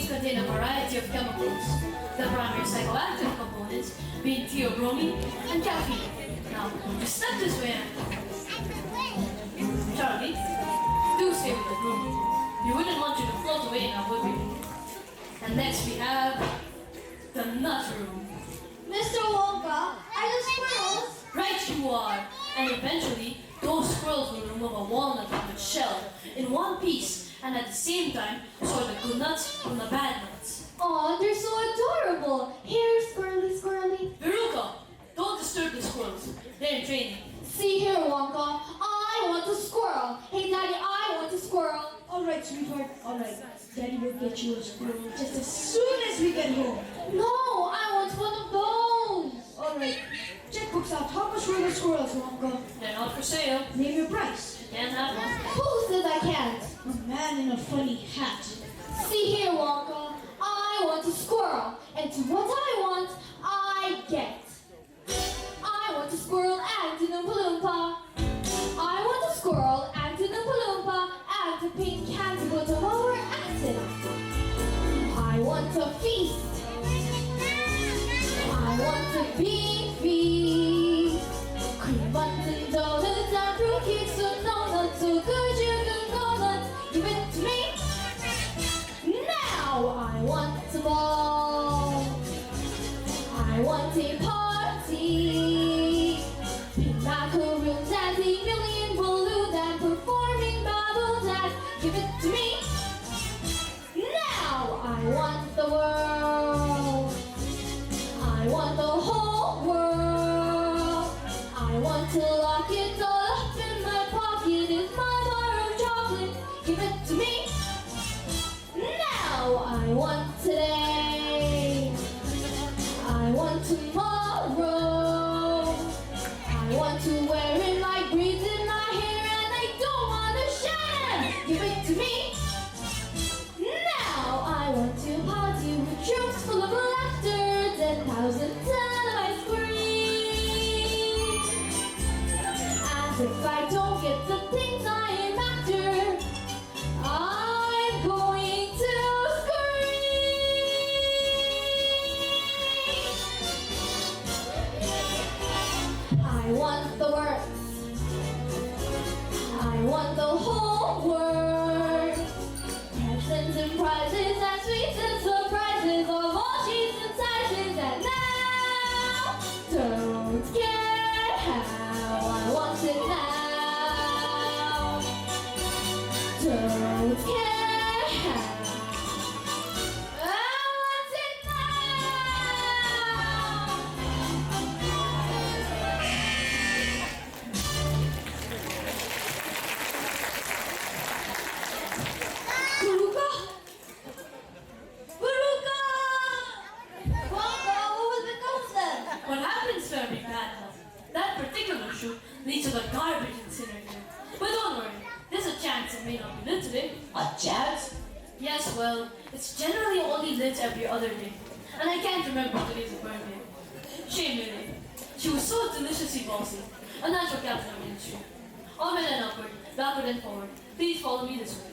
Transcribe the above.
contain a variety of chemicals, the primary psychoactive components being theobromine and caffeine. Now, to step this way, Charlie, do stay with the group. We wouldn't want you to float away now, would we? And next we have the nut room. Mr. Wonka, are you squirrels? Right you are! And eventually, those squirrels will remove a walnut from its shell in one piece and at the same time sort the good nuts from the bad nuts. Aw, they're so adorable. Here, squirrely, squirrely. Veruca, don't disturb the squirrels. They're in training. See here, Wonka. I want a squirrel. Hey, Daddy, I want a squirrel. All right, sweetheart. All right. Daddy will get you a squirrel just as soon as we get home. No, I want one of those. All right. Checkbook's out. How much were the squirrels, Wonka? They're not for sale. Name your price. Can't have one. Who says I can't? A man in a funny hat. See here, Wonka. I want a squirrel. And what I want, I get. I want a squirrel and an Oompa Loompa. I want a squirrel and an Oompa Loompa and a pink candy bottle while we're at it. I want a feast. I want a big feast. Cream buns and donuts and fruitcakes, so no, not so good you can go nuts. Give it to me. Now I want them all. I want a party. Pink macaroons and a million balloons and performing bubble dance. Give it to me. Now I want the world. I want the whole world. I want to lock it all up in my pocket. It's my bar of chocolate. Give it to me. Now I want today. I want tomorrow. I want to wear it like braids in my hair, and I don't want to share. Give it to me. Now I want to party with troops full of laughter, 10,000 tons of ice cream. And if I don't get the things I am after, I'm going to scream. I want the works. I want the whole world. Presents and prizes and sweets and surprises of all shapes and sizes. And now, don't care how I want it now. Don't care how I want it Veruca? Veruca! Wonka, what was become of them? What happens, Fairy Bad That particular chute leads to the garbage incinerator. But don't worry, there's a chance it may not be lit today. A chance? Yes, well, it's generally only lit every other day. And I can't remember today's birthday. Shame really. She was so deliciously bossy. A natural captain of industry. Onward and upward, backward and forward. Please follow me this way.